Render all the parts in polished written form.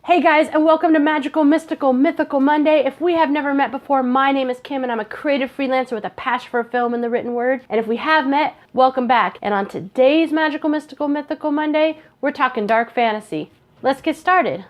Hey guys, and welcome to Magical, Mystical, Mythical Monday. If we have never met before, my name is Kim and I'm a creative freelancer with a passion for film and the written word. And if we have met, welcome back. And on today's Magical, Mystical, Mythical Monday, we're talking dark fantasy. Let's get started.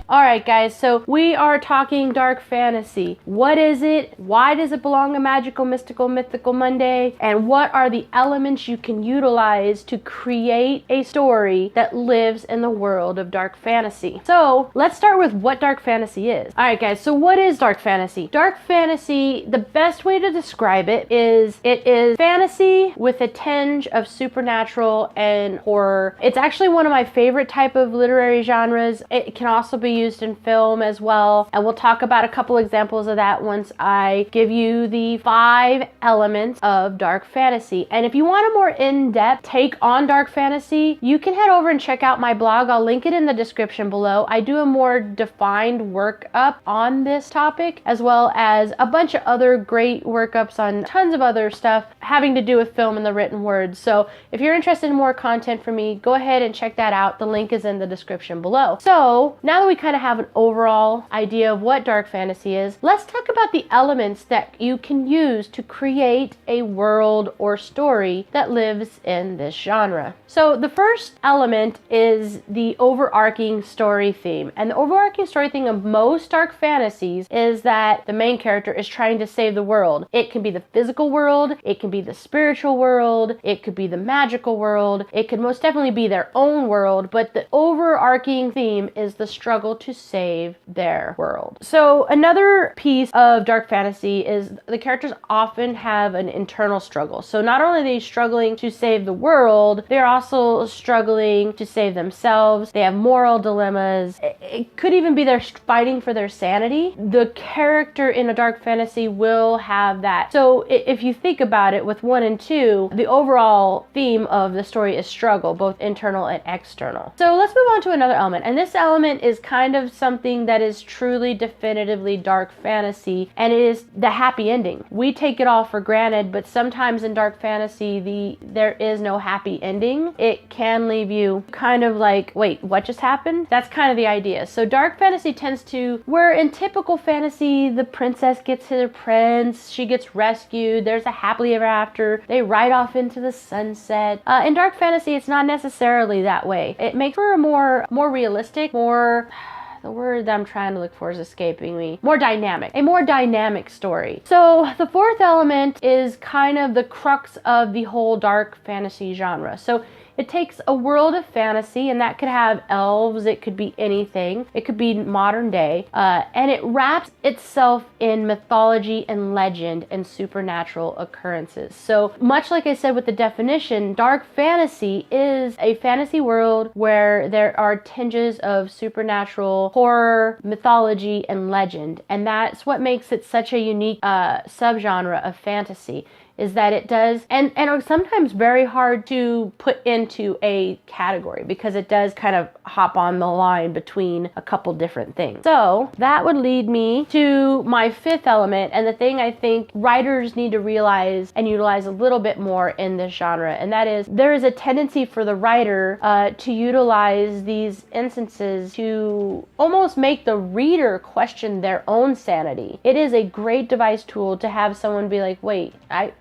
Alright guys, so we are talking dark fantasy. What is it? Why does it belong to Magical, Mystical, Mythical Monday? And what are the elements you can utilize to create a story that lives in the world of dark fantasy? So let's start with what dark fantasy is. Alright guys, so what is dark fantasy? Dark fantasy, the best way to describe it is fantasy with a tinge of supernatural and horror. It's actually one of my favorite type of literary genres. It can also be used in film as well, and we'll talk about a couple examples of that once I give you the 5 elements of dark fantasy. And if you want a more in-depth take on dark fantasy, you can head over and check out my blog. I'll link it in the description below. I do a more defined workup on this topic, as well as a bunch of other great workups on tons of other stuff having to do with film and the written word. So if you're interested in more content from me, go ahead and check that out. The link is in the description below. So now that we kind of have an overall idea of what dark fantasy is, let's talk about the elements that you can use to create a world or story that lives in this genre. So the first element is the overarching story theme. And the overarching story theme of most dark fantasies is that the main character is trying to save the world. It can be the physical world, it can be the spiritual world, it could be the magical world, it could most definitely be their own world, but the overarching theme is the struggle to save their world. So another piece of dark fantasy is the characters often have an internal struggle. So not only are they struggling to save the world, they're also struggling to save themselves. They have moral dilemmas. It could even be they're fighting for their sanity. The character in a dark fantasy will have that. So if you think about it with 1 and 2, the overall theme of the story is struggle, both internal and external. So let's move on to another element. And this element is kind of something that is truly definitively dark fantasy, and it is the happy ending. We take it all for granted, but sometimes in dark fantasy there is no happy ending. It can leave you kind of like, wait, what just happened? That's kind of the idea. So dark fantasy tends to, where in typical fantasy the princess gets her prince, she gets rescued, there's a happily ever after, they ride off into the sunset. In dark fantasy it's not necessarily that way. It makes for a more realistic, the word that I'm trying to look for is escaping me. A more dynamic story. So the fourth element is kind of the crux of the whole dark fantasy genre. So it takes a world of fantasy, and that could have elves, it could be anything, it could be modern day, and it wraps itself in mythology and legend and supernatural occurrences. So much like I said with the definition, dark fantasy is a fantasy world where there are tinges of supernatural, horror, mythology, and legend. And that's what makes it such a unique subgenre of fantasy, is that it does, and are sometimes very hard to put into a category because it does kind of hop on the line between a couple different things. So that would lead me to my 5th element, and the thing I think writers need to realize and utilize a little bit more in this genre, and that is there is a tendency for the writer to utilize these instances to almost make the reader question their own sanity. It is a great device tool to have someone be like, wait,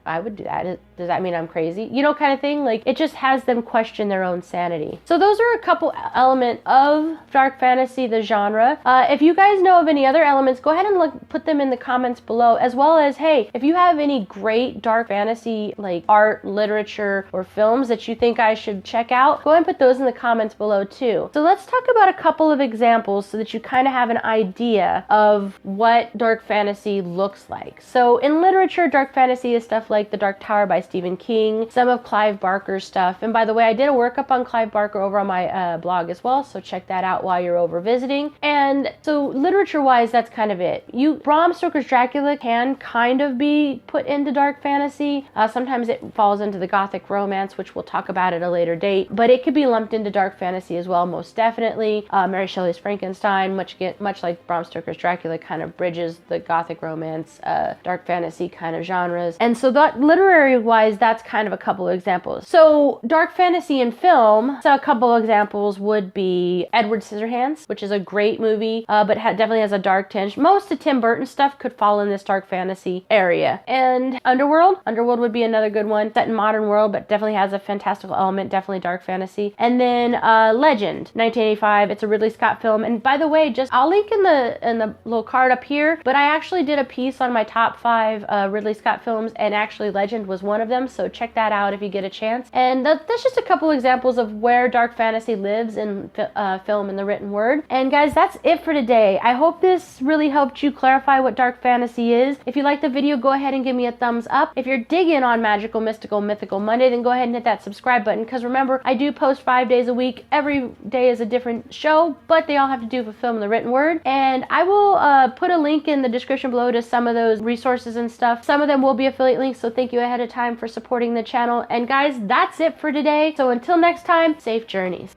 I would do that. Does that mean I'm crazy? You know, kind of thing. Like, it just has them question their own sanity. So those are a couple elements of dark fantasy, the genre. If you guys know of any other elements, go ahead and put them in the comments below, as well as, hey, if you have any great dark fantasy, like art, literature, or films that you think I should check out, go ahead and put those in the comments below too. So let's talk about a couple of examples so that you kind of have an idea of what dark fantasy looks like. So in literature, dark fantasy is stuff like The Dark Tower by Stephen King, some of Clive Barker's stuff. And by the way, I did a workup on Clive Barker over on my blog as well, so check that out while you're over visiting. And so literature-wise, that's kind of it. Bram Stoker's Dracula can kind of be put into dark fantasy. Sometimes it falls into the gothic romance, which we'll talk about at a later date, but it could be lumped into dark fantasy as well, most definitely. Mary Shelley's Frankenstein, much like Bram Stoker's Dracula, kind of bridges the gothic romance, dark fantasy kind of genres. And so that literary otherwise, that's kind of a couple of examples. So dark fantasy in film, so a couple of examples would be Edward Scissorhands, which is a great movie, but definitely has a dark tinge. Most of Tim Burton stuff could fall in this dark fantasy area. And Underworld would be another good one, set in modern world, but definitely has a fantastical element, definitely dark fantasy. And then Legend, 1985. It's a Ridley Scott film. And by the way, I'll link in the little card up here, but I actually did a piece on my top 5 Ridley Scott films, and actually Legend was one of them, so check that out if you get a chance. And that's just a couple examples of where dark fantasy lives in film and the written word. And guys, that's it for today. I hope this really helped you clarify what dark fantasy is. If you liked the video, go ahead and give me a thumbs up. If you're digging on Magical, Mystical, Mythical Monday, then go ahead and hit that subscribe button, because remember, I do post 5 days a week. Every day is a different show, but they all have to do with film and the written word. And I will put a link in the description below to some of those resources and stuff. Some of them will be affiliate links, so thank you ahead of time for supporting the channel. And guys, that's it for today. So until next time, safe journeys.